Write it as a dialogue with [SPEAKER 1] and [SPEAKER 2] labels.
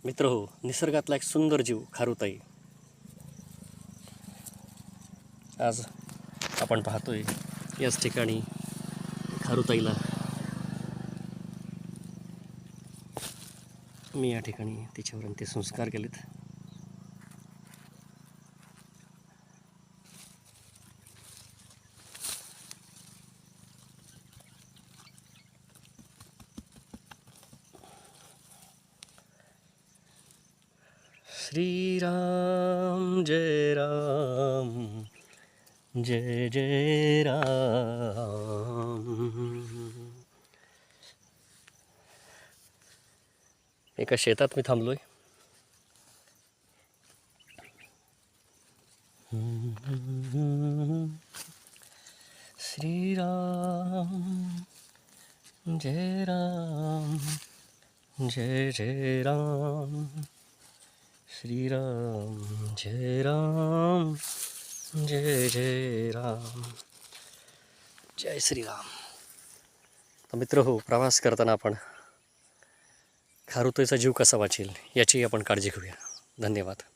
[SPEAKER 1] मित्र हो, निसर्गातला एक सुंदर जीव खारुताई आज आपण पाहतोय याच ठिकाणी खारुताईला मी या ठिकाणी तिच्यावर अंत्यसंस्कार केलेत. श्रीराम जय राम जय जय राम. एका शेतात मी थांबलोय. श्रीराम जय राम जय जय राम. श्रीराम जय राम जय जय राम. जय श्रीराम. तर मित्र हो, प्रवास करताना आपण खारुताईचा जीव कसा वाचेल याची आपण काळजी घेऊया. धन्यवाद.